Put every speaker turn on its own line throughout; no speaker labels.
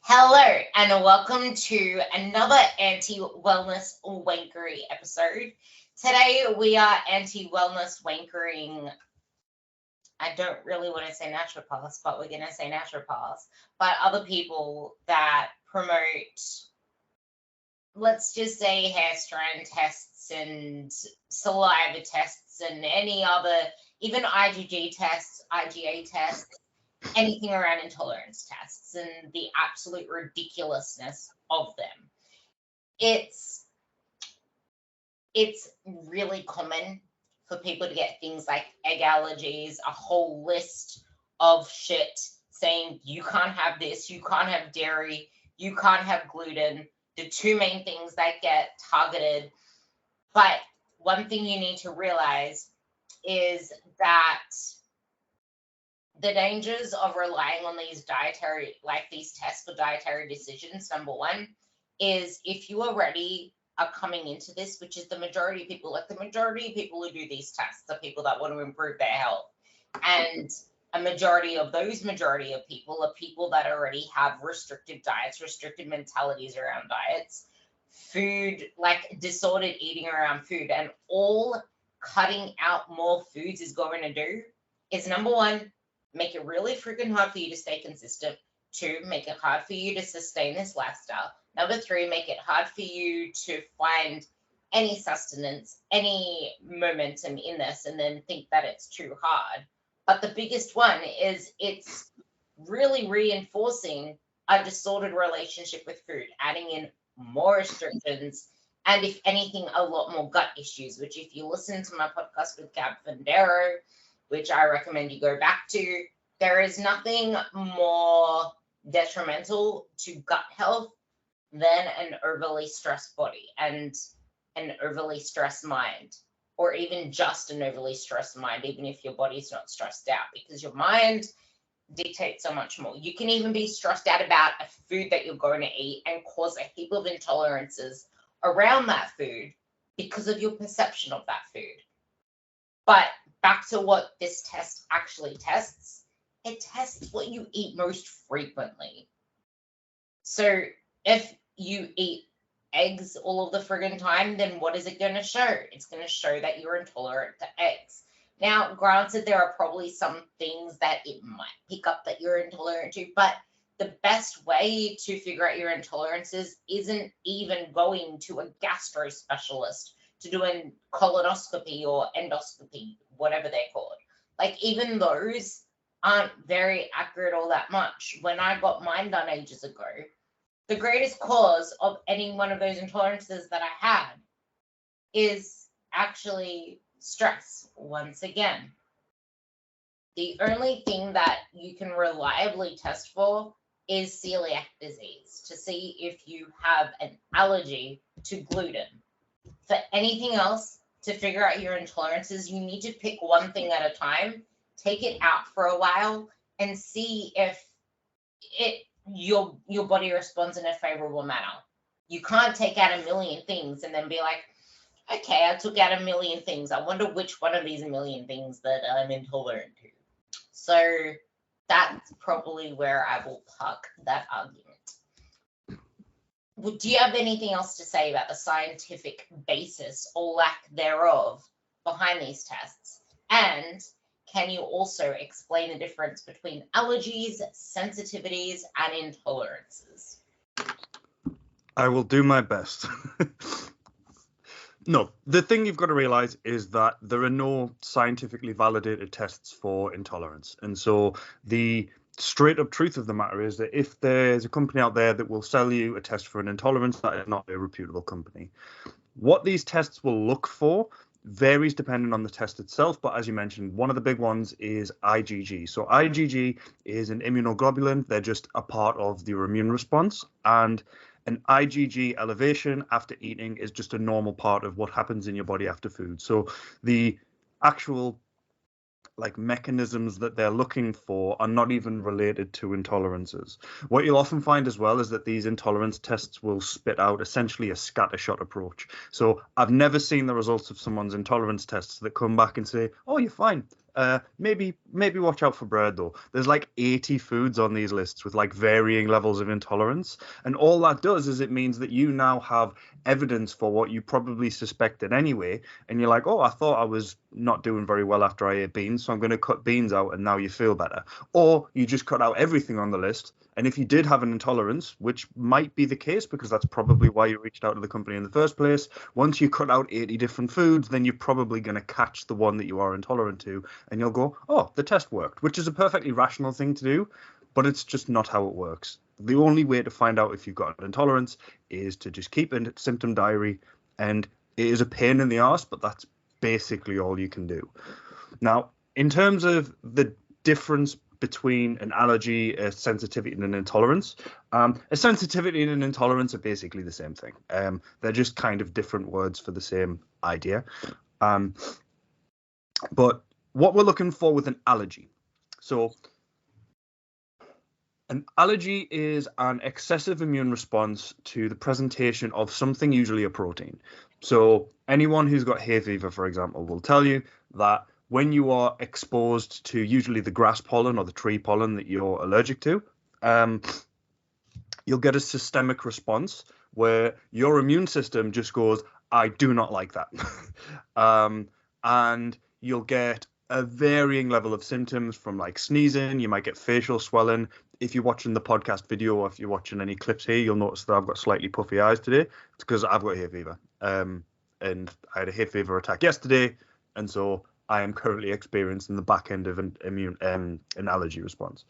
Hello and welcome to another anti-wellness wankery episode. Today we are anti-wellness wankering. I don't really want to say naturopaths, but we're going to say naturopaths. But other people that promote, let's just say, hair strand tests and saliva tests and any other, even IgG tests, IgA tests, anything around intolerance tests and the absolute ridiculousness of them. It's really common for people to get things like egg allergies, a whole list of shit saying you can't have this, you can't have dairy, you can't have gluten, the two main things that get targeted. But one thing you need to realize is that the dangers of relying on these tests for dietary decisions, number one, is if you already are coming into this, which is the majority of people, like the majority of people who do these tests are people that want to improve their health. And a majority of people are people that already have restricted diets, restricted mentalities around diets, food, like disordered eating around food. And all cutting out more foods is going to do is, number one, make it really freaking hard for you to stay consistent. Two, make it hard for you to sustain this lifestyle. Number three, make it hard for you to find any sustenance, any momentum in this, and then think that it's too hard. But the biggest one is it's really reinforcing a disordered relationship with food, adding in more restrictions, and if anything, a lot more gut issues, which if you listen to my podcast with Gab Fundero, which I recommend you go back to, there is nothing more detrimental to gut health than an overly stressed body and an overly stressed mind, or even just an overly stressed mind, even if your body's not stressed out, because your mind dictates so much more. You can even be stressed out about a food that you're going to eat and cause a heap of intolerances around that food because of your perception of that food. But back to what this test actually tests, it tests what you eat most frequently. So if you eat eggs all of the friggin' time, then what is it going to show? It's going to show that you're intolerant to eggs. Now, granted, there are probably some things that it might pick up that you're intolerant to, but the best way to figure out your intolerances isn't even going to a gastro specialist to do a colonoscopy or endoscopy, whatever they're called. Like, even those aren't very accurate all that much. When I got mine done ages ago, the greatest cause of any one of those intolerances that I had is actually stress, once again. The only thing that you can reliably test for is celiac disease, to see if you have an allergy to gluten. For anything else, to figure out your intolerances, you need to pick one thing at a time, take it out for a while, and see if your body responds in a favorable manner. You can't take out a million things and then be like, okay, I took out a million things. I wonder which one of these million things that I'm intolerant to. So that's probably where I will park that argument. Do you have anything else to say about the scientific basis or lack thereof behind these tests? And can you also explain the difference between allergies, sensitivities, and intolerances?
I will do my best. No, the thing you've got to realize is that there are no scientifically validated tests for intolerance. And so the straight up truth of the matter is that if there's a company out there that will sell you a test for an intolerance, that is not a reputable company. What these tests will look for varies depending on the test itself. But as you mentioned, one of the big ones is IgG. So IgG is an immunoglobulin. They're just a part of your immune response. And an IgG elevation after eating is just a normal part of what happens in your body after food. So the actual mechanisms that they're looking for are not even related to intolerances. What you'll often find as well is that these intolerance tests will spit out essentially a scattershot approach. So I've never seen the results of someone's intolerance tests that come back and say, oh, you're fine. Maybe watch out for bread though. There's like 80 foods on these lists with like varying levels of intolerance, and all that does is it means that you now have evidence for what you probably suspected anyway, and you're like, oh, I thought I was not doing very well after I ate beans, so I'm going to cut beans out, and now you feel better. Or you just cut out everything on the list, and if you did have an intolerance, which might be the case because that's probably why you reached out to the company in the first place, once you cut out 80 different foods, then you're probably going to catch the one that you are intolerant to, and you'll go, oh, the test worked, which is a perfectly rational thing to do, but it's just not how it works. The only way to find out if you've got an intolerance is to just keep a symptom diary, and it is a pain in the arse, but that's basically all you can do. Now, in terms of the difference between an allergy, a sensitivity, and an intolerance, a sensitivity and an intolerance are basically the same thing. They're just kind of different words for the same idea. But what we're looking for with an allergy. So an allergy is an excessive immune response to the presentation of something, usually a protein. So anyone who's got hay fever, for example, will tell you that when you are exposed to usually the grass pollen or the tree pollen that you're allergic to, you'll get a systemic response where your immune system just goes, I do not like that. And you'll get a varying level of symptoms from like sneezing, you might get facial swelling. If you're watching the podcast video or if you're watching any clips here, you'll notice that I've got slightly puffy eyes today. It's because I've got hay fever. And I had a hay fever attack yesterday, and so I am currently experiencing the back end of an allergy response.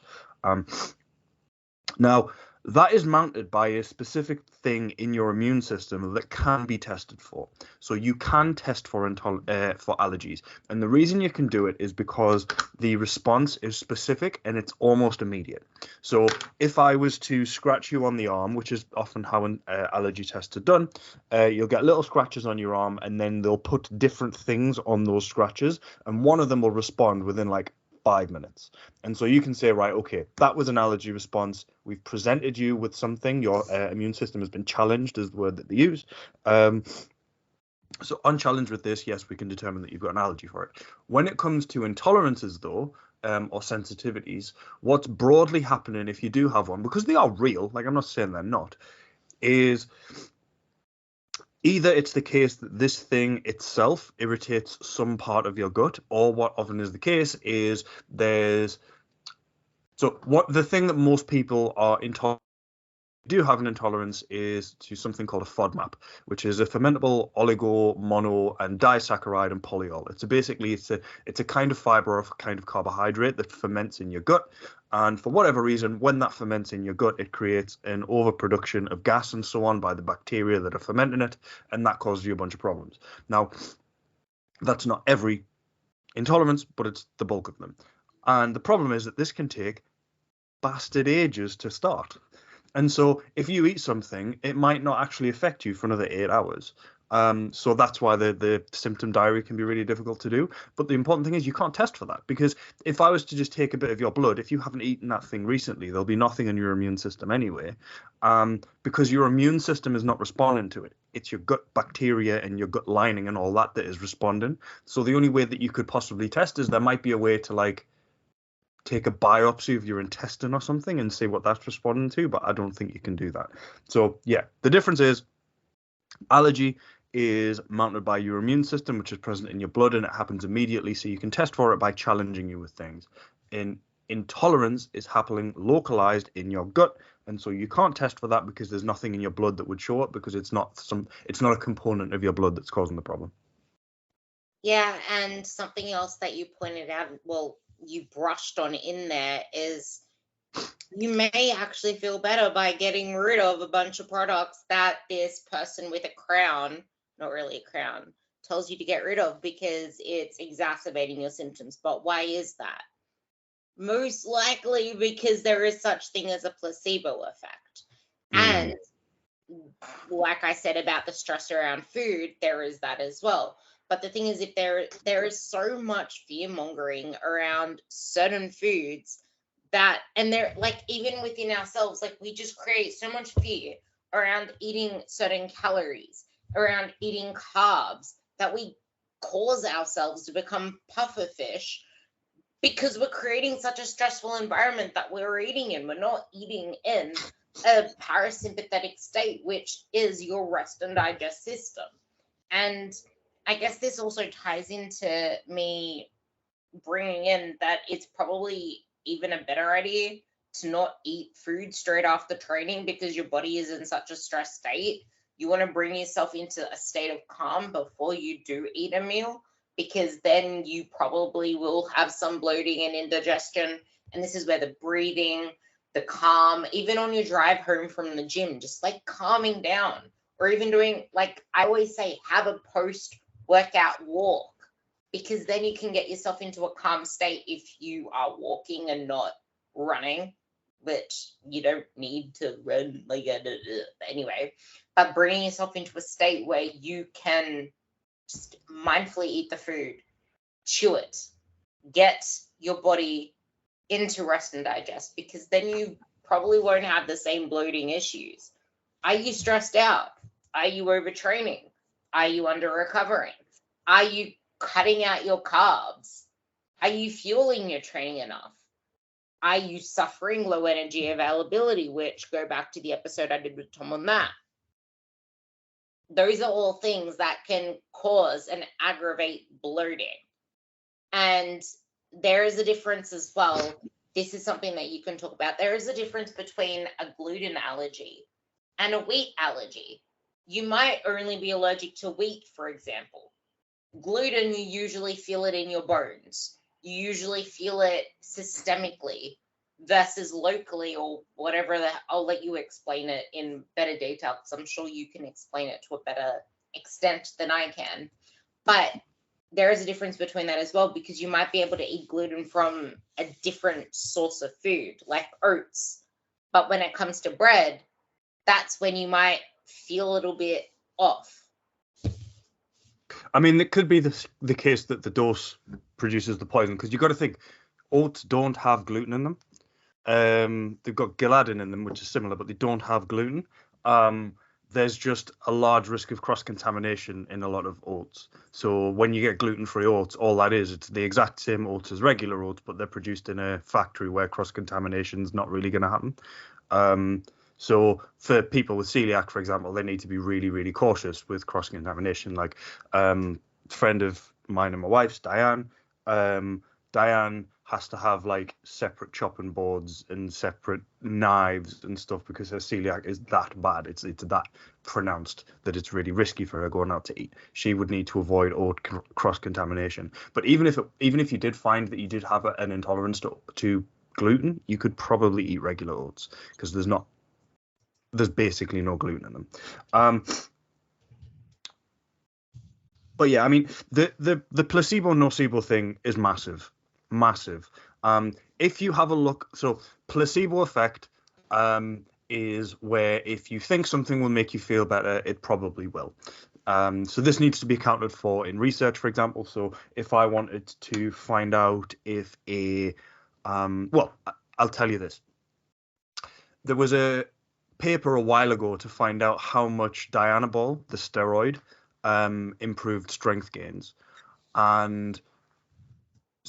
Now, that is mounted by a specific thing in your immune system that can be tested for. So you can test for allergies. And the reason you can do it is because the response is specific and it's almost immediate. So if I was to scratch you on the arm, which is often how an allergy tests are done, you'll get little scratches on your arm, and then they'll put different things on those scratches, and one of them will respond within like 5 minutes. And so you can say, right, okay, that was an allergy response. We've presented you with something. Your immune system has been challenged, is the word that they use. So unchallenged with this, yes, we can determine that you've got an allergy for it. When it comes to intolerances, though, or sensitivities, what's broadly happening if you do have one, because they are real, like I'm not saying they're not, is either it's the case that this thing itself irritates some part of your gut, or what often is the case is the thing that most people are do have an intolerance is to something called a FODMAP, which is a fermentable oligo, mono, and disaccharide and polyol. It's a kind of fiber or a kind of carbohydrate that ferments in your gut. And for whatever reason, when that ferments in your gut, it creates an overproduction of gas and so on by the bacteria that are fermenting it, and that causes you a bunch of problems. Now, that's not every intolerance, but it's the bulk of them. And the problem is that this can take bastard ages to start. And so if you eat something, it might not actually affect you for another 8 hours. So that's why the symptom diary can be really difficult to do. But the important thing is you can't test for that, because if I was to just take a bit of your blood, if you haven't eaten that thing recently, there'll be nothing in your immune system anyway, because your immune system is not responding to it. It's your gut bacteria and your gut lining and all that is responding. So the only way that you could possibly test is there might be a way to like take a biopsy of your intestine or something and see what that's responding to, but I don't think you can do that. So yeah, the difference is allergy is mounted by your immune system, which is present in your blood, and it happens immediately, so you can test for it by challenging you with things. Intolerance is happening localized in your gut, and so you can't test for that because there's nothing in your blood that would show it, because it's not a component of your blood that's causing the problem.
Yeah, and something else that you pointed out, well, you brushed on in there, is you may actually feel better by getting rid of a bunch of products that this person with a crown, not really a crown, tells you to get rid of because it's exacerbating your symptoms. But why is that? Most likely because there is such thing as a placebo effect. And like I said about the stress around food, there is that as well. But the thing is, if there is so much fear mongering around certain foods that, and they're like, even within ourselves, like we just create so much fear around eating certain calories, around eating carbs, that we cause ourselves to become pufferfish because we're creating such a stressful environment that we're eating in. We're not eating in a parasympathetic state, which is your rest and digest system. And I guess this also ties into me bringing in that it's probably even a better idea to not eat food straight after training because your body is in such a stressed state. You want to bring yourself into a state of calm before you do eat a meal, because then you probably will have some bloating and indigestion. And this is where the breathing, the calm, even on your drive home from the gym, just like calming down, or even doing, like I always say, have a post-workout walk, because then you can get yourself into a calm state if you are walking and not running, which you don't need to run like anyway, but bringing yourself into a state where you can just mindfully eat the food, chew it, get your body into rest and digest, because then you probably won't have the same bloating issues. Are you stressed out? Are you overtraining? Are you under recovering? Are you cutting out your carbs? Are you fueling your training enough? Are you suffering low energy availability, which go back to the episode I did with Tom on that. Those are all things that can cause and aggravate bloating. And there is a difference as well. This is something that you can talk about. There is a difference between a gluten allergy and a wheat allergy. You might only be allergic to wheat, for example. Gluten, you usually feel it in your bones. You usually feel it systemically versus locally, or whatever. I'll let you explain it in better detail, because I'm sure you can explain it to a better extent than I can. But there is a difference between that as well, because you might be able to eat gluten from a different source of food, like oats. But when it comes to bread, that's when you might feel a little bit off.
I mean, it could be the case that the dose produces the poison, because you've got to think oats don't have gluten in them. They've got gliadin in them, which is similar, but they don't have gluten. There's just a large risk of cross-contamination in a lot of oats. So when you get gluten-free oats, all that is, it's the exact same oats as regular oats, but they're produced in a factory where cross-contamination is not really going to happen. So for people with celiac, for example, they need to be really, really cautious with cross-contamination. Like a friend of mine and my wife's, Diane, Diane has to have like separate chopping boards and separate knives and stuff because her celiac is that bad. It's that pronounced that it's really risky for her going out to eat. She would need to avoid oat cross contamination. But even if you did find that you did have an intolerance to gluten, you could probably eat regular oats because there's basically no gluten in them. But yeah, I mean the placebo nocebo thing is massive. If you have a look, so placebo effect is where if you think something will make you feel better, it probably will. So this needs to be accounted for in research, for example. So if I wanted to find out if well, I'll tell you this. There was a paper a while ago to find out how much Dianabol, the steroid, improved strength gains. And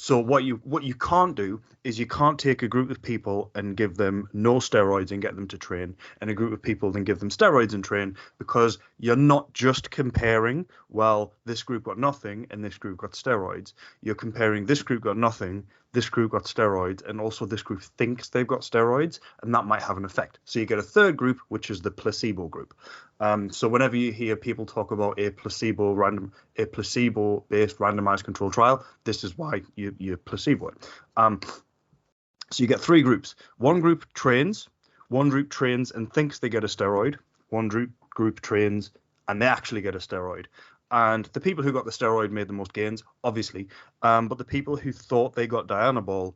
so what you can't do is you can't take a group of people and give them no steroids and get them to train, and a group of people then give them steroids and train, because you're not just comparing, well, this group got nothing and this group got steroids. You're comparing this group got nothing, this group got steroids, and also this group thinks they've got steroids, and that might have an effect. So you get a third group, which is the placebo group. So whenever you hear people talk about a placebo-based randomized control trial, this is why you placebo it. So you get three groups. One group trains and thinks they get a steroid. One group trains and they actually get a steroid. And the people who got the steroid made the most gains, obviously. But the people who thought they got Dianabol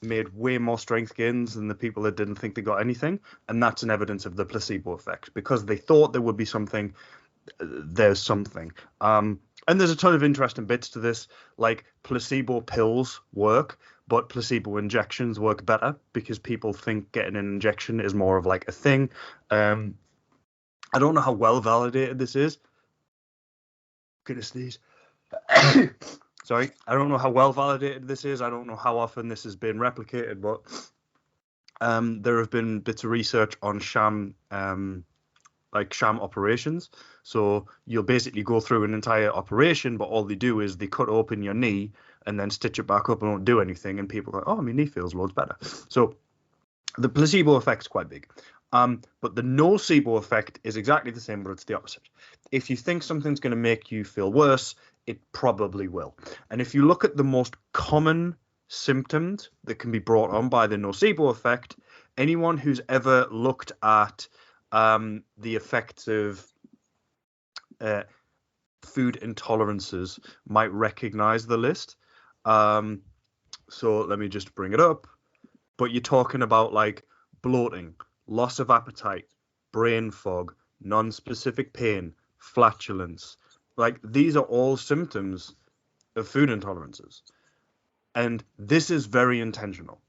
made way more strength gains than the people that didn't think they got anything. And that's an evidence of the placebo effect. Because they thought there would be something, there's something. And there's a ton of interesting bits to this, like placebo pills work, but placebo injections work better because people think getting an injection is more of like a thing. I don't know how well validated this is. Gonna sneeze. sorry, I don't know how well validated this is. I don't know how often this has been replicated, but there have been bits of research on sham operations. So you'll basically go through an entire operation, but all they do is they cut open your knee and then stitch it back up and don't do anything. And people are like, oh, my knee feels loads better. So the placebo effect's quite big. But the nocebo effect is exactly the same, but it's the opposite. If you think something's going to make you feel worse, it probably will. And if you look at the most common symptoms that can be brought on by the nocebo effect, anyone who's ever looked at the effects of food intolerances might recognize the list. So let me just bring it up. But you're talking about like bloating, loss of appetite, brain fog, non-specific pain, flatulence. Like these are all symptoms of food intolerances. And this is very intentional.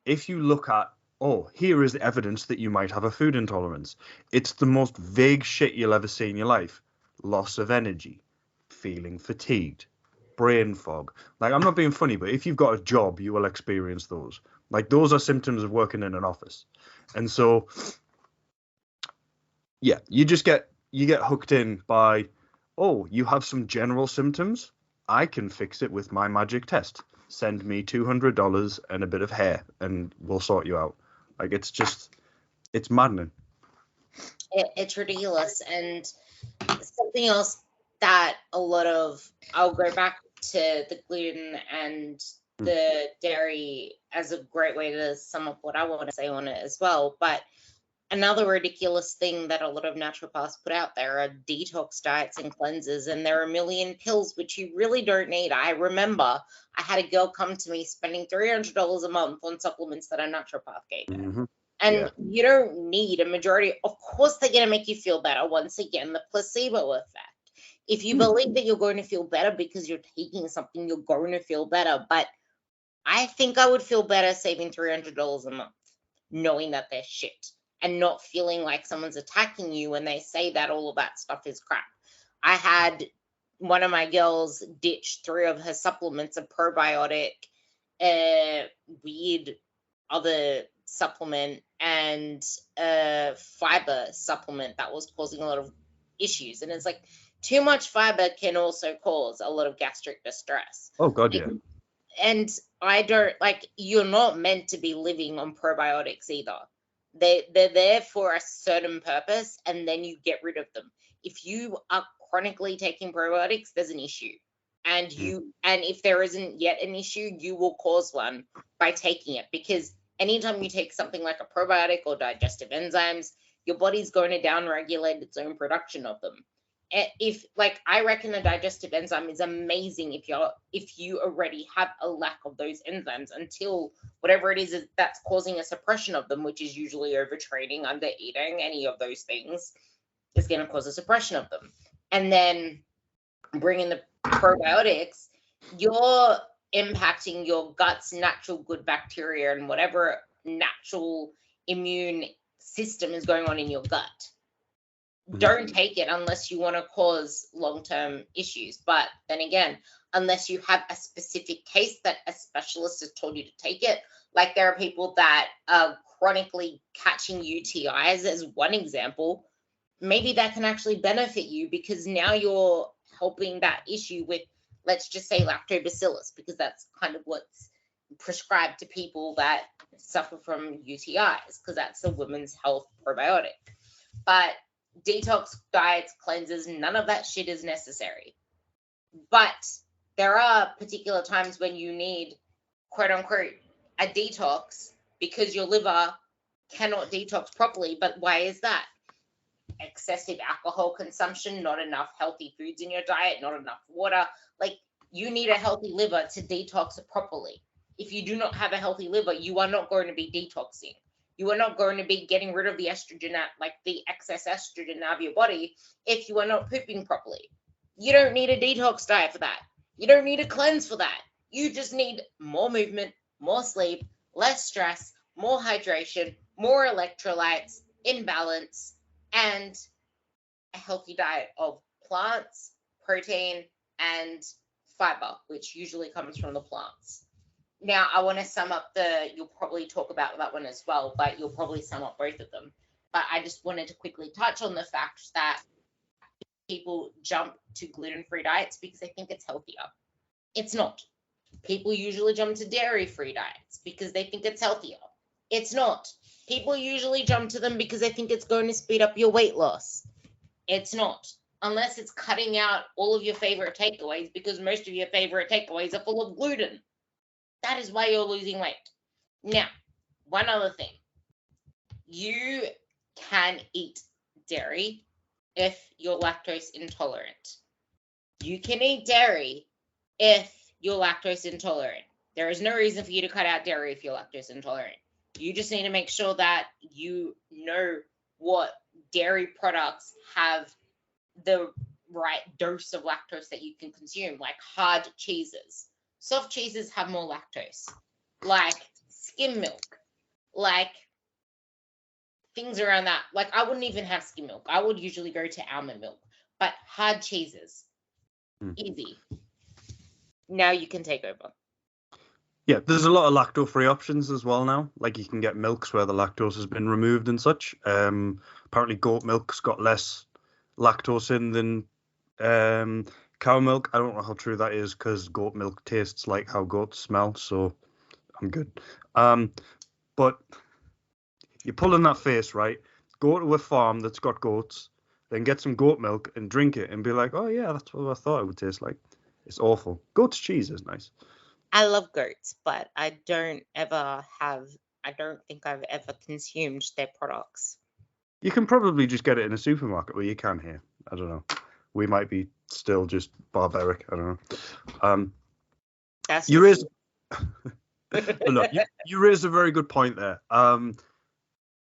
If you look at, oh, here is the evidence that you might have a food intolerance, it's the most vague shit you'll ever see in your life. Loss of energy, feeling fatigued, brain fog. Like, I'm not being funny, but if you've got a job, you will experience those. Like, those are symptoms of working in an office. And so, yeah, you get hooked in by, oh, you have some general symptoms. I can fix it with my magic test. Send me $200 and a bit of hair, and we'll sort you out. Like, it's maddening.
It's ridiculous. And something else that I'll go back to the gluten and the dairy as a great way to sum up what I want to say on it as well. But another ridiculous thing that a lot of naturopaths put out there are detox diets and cleanses, and there are a million pills which you really don't need. I remember I had a girl come to me spending $300 a month on supplements that a naturopath gave her.
Mm-hmm.
And
Yeah.
you don't need a majority. Of course, they're going to make you feel better. Once again, the placebo effect. If you believe that you're going to feel better because you're taking something, you're going to feel better. But I think I would feel better saving $300 a month, knowing that they're shit and not feeling like someone's attacking you when they say that all of that stuff is crap. I had one of my girls ditch 3 of her supplements, a probiotic, weird other supplement, and a fiber supplement that was causing a lot of issues. And it's like, too much fiber can also cause a lot of gastric distress.
Oh, God, yeah.
And I don't, like, you're not meant to be living on probiotics either. They're there for a certain purpose, and then you get rid of them. If you are chronically taking probiotics, there's an issue. And if there isn't yet an issue, you will cause one by taking it, because anytime you take something like a probiotic or digestive enzymes, your body's going to downregulate its own production of them. If, like, I reckon a digestive enzyme is amazing if you already have a lack of those enzymes, until whatever it is that's causing a suppression of them, which is usually overtraining, under eating, any of those things is going to cause a suppression of them. And then bring in the probiotics, you're impacting your gut's natural good bacteria and whatever natural immune system is going on in your gut. Don't take it unless you want to cause long-term issues. But then again, unless you have a specific case that a specialist has told you to take it, like there are people that are chronically catching UTIs as one example, maybe that can actually benefit you, because now you're helping that issue with, let's just say, lactobacillus, because that's kind of what's prescribed to people that suffer from UTIs, because that's the women's health probiotic. But detox diets, cleanses, none of that shit is necessary. But there are particular times when you need, quote unquote, a detox because your liver cannot detox properly. But why is that? Excessive alcohol consumption, not enough healthy foods in your diet, not enough water. Like, you need a healthy liver to detox it properly. If you do not have a healthy liver, you are not going to be detoxing. You are not going to be getting rid of the estrogen, like the excess estrogen out of your body, if you are not pooping properly. You don't need a detox diet for that. You don't need a cleanse for that. You just need more movement, more sleep, less stress, more hydration, more electrolytes in balance, and a healthy diet of plants, protein, and fiber, which usually comes from the plants. Now, I want to sum up you'll probably talk about that one as well, but you'll probably sum up both of them. But I just wanted to quickly touch on the fact that people jump to gluten-free diets because they think it's healthier. It's not. People usually jump to dairy-free diets because they think it's healthier. It's not. People usually jump to them because they think it's going to speed up your weight loss. It's not. Unless it's cutting out all of your favorite takeaways, because most of your favorite takeaways are full of gluten. That is why you're losing weight. Now, one other thing. You can eat dairy if you're lactose intolerant. You can eat dairy if you're lactose intolerant. There is no reason for you to cut out dairy if you're lactose intolerant. You just need to make sure that you know what dairy products have the right dose of lactose that you can consume, like hard cheeses. Soft cheeses have more lactose, like skim milk, like things around that. Like, I wouldn't even have skim milk. I would usually go to almond milk, but hard cheeses, easy. Now you can take over.
Yeah, there's a lot of lacto-free options as well now. Like, you can get milks where the lactose has been removed and such. Apparently goat milk's got less lactose in than cow milk. I don't know how true that is because goat milk tastes like how goats smell, so I'm good. But you're pulling that face, right? Go to a farm that's got goats, then get some goat milk and drink it and be like, oh yeah, that's what I thought it would taste like. It's awful. Goat's cheese is nice.
I love goats, but I don't think I've ever consumed their products.
You can probably just get it in a supermarket, or you can here. I don't know. We might be still just barbaric. I don't know. You raise look, you raise a very good point there.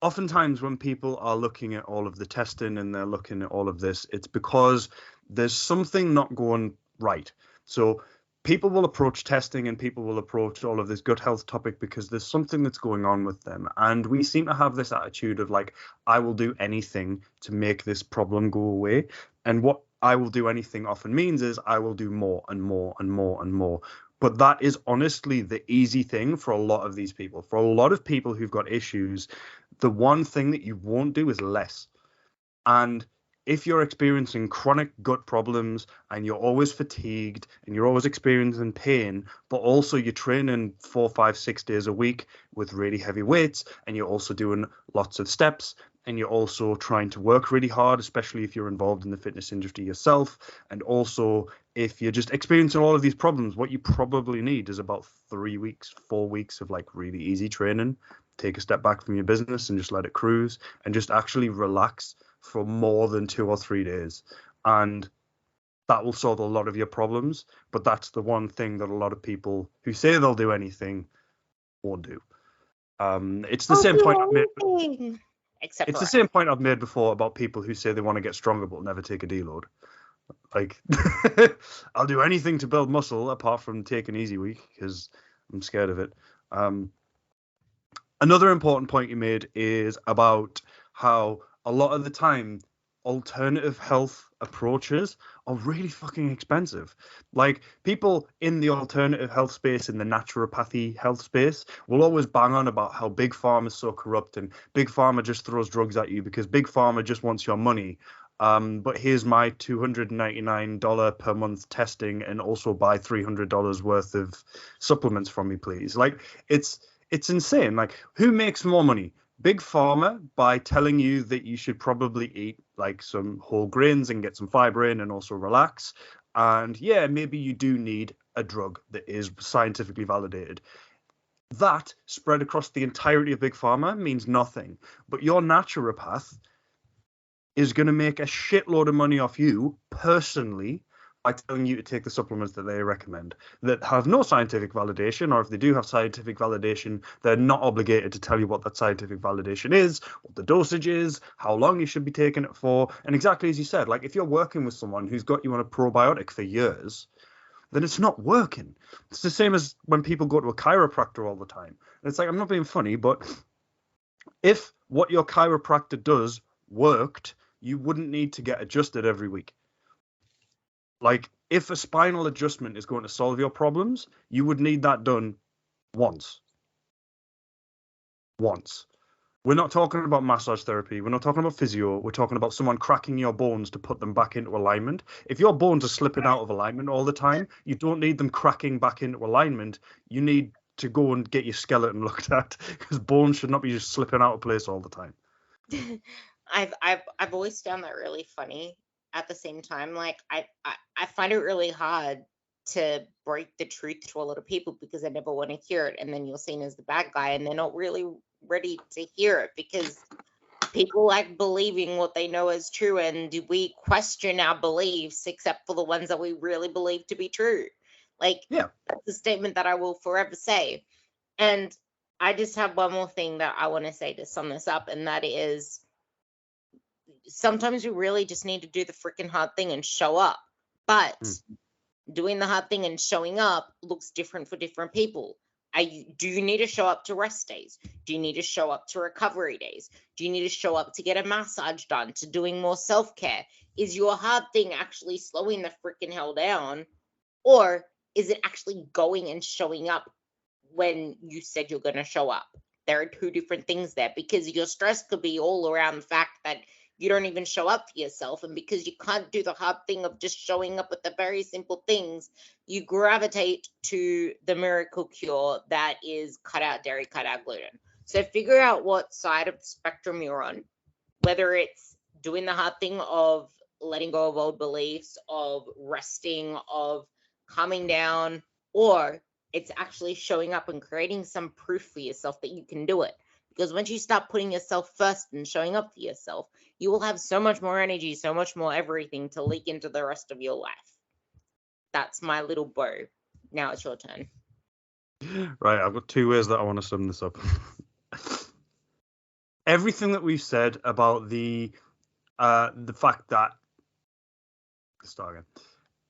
Oftentimes when people are looking at all of the testing and they're looking at all of this, it's because there's something not going right. So people will approach testing and people will approach all of this gut health topic because there's something that's going on with them. And we seem to have this attitude of like, I will do anything to make this problem go away. And what I will do anything often means is I will do more and more and more and more. But that is honestly the easy thing for a lot of these people. For a lot of people who've got issues, the one thing that you won't do is less. And if you're experiencing chronic gut problems and you're always fatigued and you're always experiencing pain, but also you're training 4, 5, 6 days a week with really heavy weights, and you're also doing lots of steps, and you're also trying to work really hard, especially if you're involved in the fitness industry yourself, and also if you're just experiencing all of these problems, what you probably need is about 3 weeks, 4 weeks of like really easy training. Take a step back from your business and just let it cruise and just actually relax for more than 2 or 3 days. And that will solve a lot of your problems. But that's the one thing that a lot of people who say they'll do anything won't do. It's the same point I've made. It's the same point I've made before about people who say they want to get stronger but never take a deload. Like, I'll do anything to build muscle apart from take an easy week because I'm scared of it. Another important point you made is about how a lot of the time alternative health approaches are really fucking expensive. Like, people in the alternative health space, in the naturopathy health space, will always bang on about how big pharma is so corrupt and big pharma just throws drugs at you because big pharma just wants your money. But here's my $299 per month testing and also buy $300 worth of supplements from me, please. Like, it's insane. Like, who makes more money? Big pharma by telling you that you should probably eat like some whole grains and get some fiber in and also relax. And yeah, maybe you do need a drug that is scientifically validated. That spread across the entirety of big pharma means nothing. But your naturopath is going to make a shitload of money off you personally by telling you to take the supplements that they recommend that have no scientific validation, or if they do have scientific validation, they're not obligated to tell you what that scientific validation is, what the dosage is, how long you should be taking it for. And exactly as you said, like, if you're working with someone who's got you on a probiotic for years, then it's not working. It's the same as when people go to a chiropractor all the time. And it's like, I'm not being funny, but if what your chiropractor does worked, you wouldn't need to get adjusted every week. Like, if a spinal adjustment is going to solve your problems, you would need that done once. Once. We're not talking about massage therapy. We're not talking about physio. We're talking about someone cracking your bones to put them back into alignment. If your bones are slipping out of alignment all the time, you don't need them cracking back into alignment. You need to go and get your skeleton looked at, because bones should not be just slipping out of place all the time.
I've always found that really funny. At the same time, like I find it really hard to break the truth to a lot of people because I never want to hear it, and then you're seen as the bad guy, and they're not really ready to hear it because people like believing what they know is true, and we question our beliefs except for the ones that we really believe to be true. Like,
Yeah.
that's a statement that I will forever say. And I just have one more thing that I want to say to sum this up, and that is sometimes you really just need to do the freaking hard thing and show up. But doing the hard thing and showing up looks different for different people. Do you need to show up to rest days? Do you need to show up to recovery days? Do you need to show up to get a massage done, to doing more self-care? Is your hard thing actually slowing the freaking hell down? Or is it actually going and showing up when you said you're going to show up? There are two different things there, because your stress could be all around the fact that you don't even show up for yourself. And because you can't do the hard thing of just showing up with the very simple things, you gravitate to the miracle cure that is cut out dairy, cut out gluten. So figure out what side of the spectrum you're on, whether it's doing the hard thing of letting go of old beliefs, of resting, of calming down, or it's actually showing up and creating some proof for yourself that you can do it. Because once you start putting yourself first and showing up for yourself, you will have so much more energy, so much more everything to leak into the rest of your life. That's my little bow. Now it's your turn.
Right, I've got two ways that I want to sum this up. Everything that we've said about the fact that... Start again.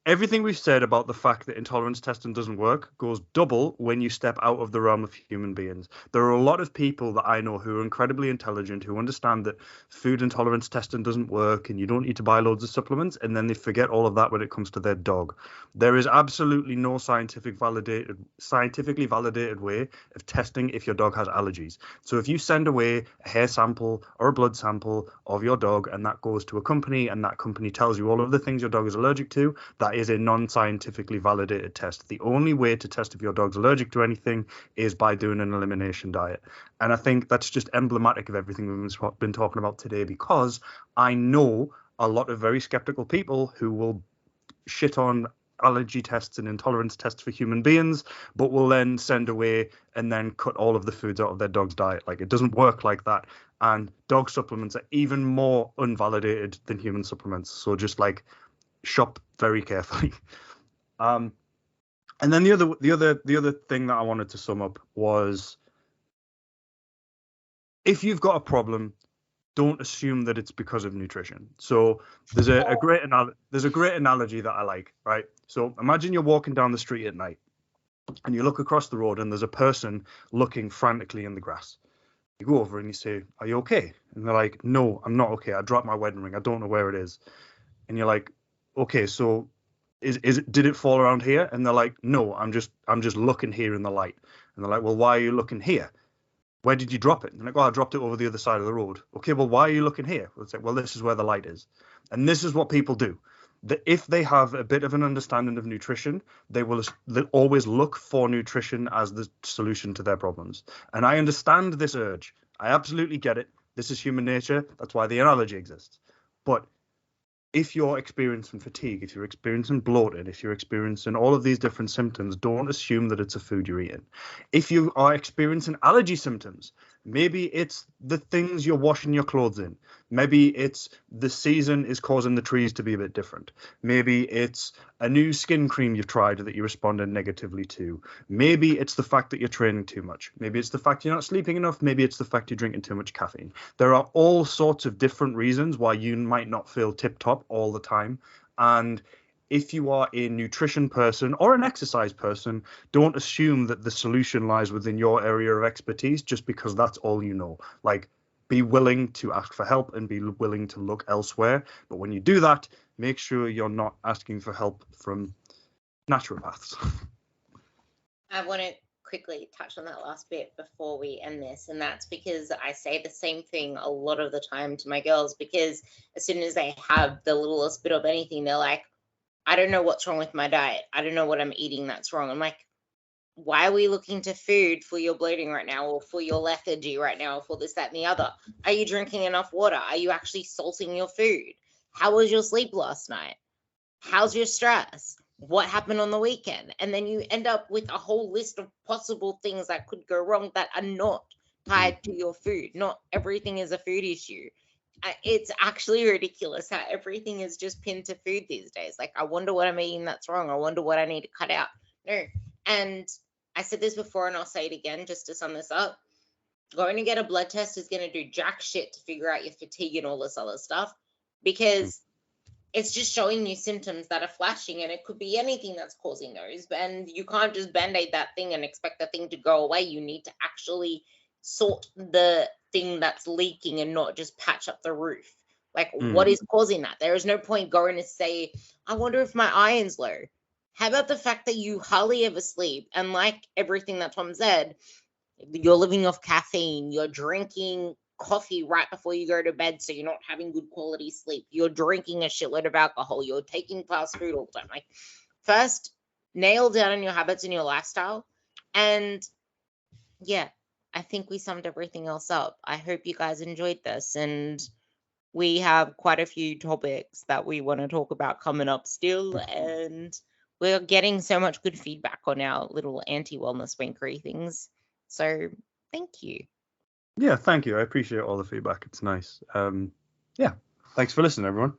Everything we've said about the fact that intolerance testing doesn't work goes double when you step out of the realm of human beings. There are a lot of people that I know who are incredibly intelligent, who understand that food intolerance testing doesn't work and you don't need to buy loads of supplements, and then they forget all of that when it comes to their dog. There is absolutely no scientifically validated way of testing if your dog has allergies. So if you send away a hair sample or a blood sample of your dog and that goes to a company and that company tells you all of the things your dog is allergic to, that is a non-scientifically validated test. The only way to test if your dog's allergic to anything is by doing an elimination diet. And I think that's just emblematic of everything we've been talking about today, because I know a lot of very skeptical people who will shit on allergy tests and intolerance tests for human beings, but will then send away and then cut all of the foods out of their dog's diet. Like, it doesn't work like that. And dog supplements are even more unvalidated than human supplements. So just like, shop very carefully. And then the other thing that I wanted to sum up was, if you've got a problem, don't assume that it's because of nutrition. So there's a great analogy that I like, right? So imagine you're walking down the street at night and you look across the road and there's a person looking frantically in the grass. You go over and you say, "Are you okay?" And they're like, "No, I'm not okay. I dropped my wedding ring. I don't know where it is." And you're like, "Okay, so did it fall around here?" And they're like, "No, I'm just looking here in the light." And they're like, "Well, why are you looking here? Where did you drop it?" And they're like, "Oh, I dropped it over the other side of the road." "Okay, well, why are you looking here?" Well, it's like, "Well, this is where the light is." And this is what people do. That if they have a bit of an understanding of nutrition, they'll always look for nutrition as the solution to their problems. And I understand this urge. I absolutely get it. This is human nature. That's why the analogy exists. But if you're experiencing fatigue, if you're experiencing bloating, if you're experiencing all of these different symptoms, don't assume that it's a food you're eating. If you are experiencing allergy symptoms, maybe it's the things you're washing your clothes in. Maybe it's the season is causing the trees to be a bit different. Maybe it's a new skin cream you've tried that you responded negatively to. Maybe it's the fact that you're training too much. Maybe it's the fact you're not sleeping enough. Maybe it's the fact you're drinking too much caffeine. There are all sorts of different reasons why you might not feel tip-top all the time. And if you are a nutrition person or an exercise person, don't assume that the solution lies within your area of expertise just because that's all you know. Like, be willing to ask for help and be willing to look elsewhere. But when you do that, make sure you're not asking for help from naturopaths.
I want to quickly touch on that last bit before we end this, and that's because I say the same thing a lot of the time to my girls, because as soon as they have the littlest bit of anything, they're like, I don't know what's wrong with my diet. I don't know what I'm eating that's wrong. I'm like, why are we looking to food for your bloating right now, or for your lethargy right now, or for this, that, and the other? Are you drinking enough water? Are you actually salting your food? How was your sleep last night? How's your stress? What happened on the weekend? And then you end up with a whole list of possible things that could go wrong that are not tied to your food. Not everything is a food issue. It's actually ridiculous how everything is just pinned to food these days. Like, I wonder what I'm eating that's wrong. I wonder what I need to cut out. No. And I said this before, and I'll say it again just to sum this up. Going to get a blood test is going to do jack shit to figure out your fatigue and all this other stuff, because it's just showing you symptoms that are flashing, and it could be anything that's causing those. And you can't just band-aid that thing and expect the thing to go away. You need to actually sort the thing that's leaking and not just patch up the roof. Like, what is causing that? There is no point going to say, I wonder if my iron's low. How about the fact that you hardly ever sleep? And like everything that Tom said, you're living off caffeine, you're drinking coffee right before you go to bed, so you're not having good quality sleep, you're drinking a shitload of alcohol, you're taking fast food all the time. Like, first, nail down on your habits and your lifestyle. And yeah, I think we summed everything else up. I hope you guys enjoyed this, and we have quite a few topics that we want to talk about coming up still, and we're getting so much good feedback on our little anti-wellness Wank3ry things. So thank you.
Yeah, thank you. I appreciate all the feedback. It's nice. Yeah, thanks for listening, everyone.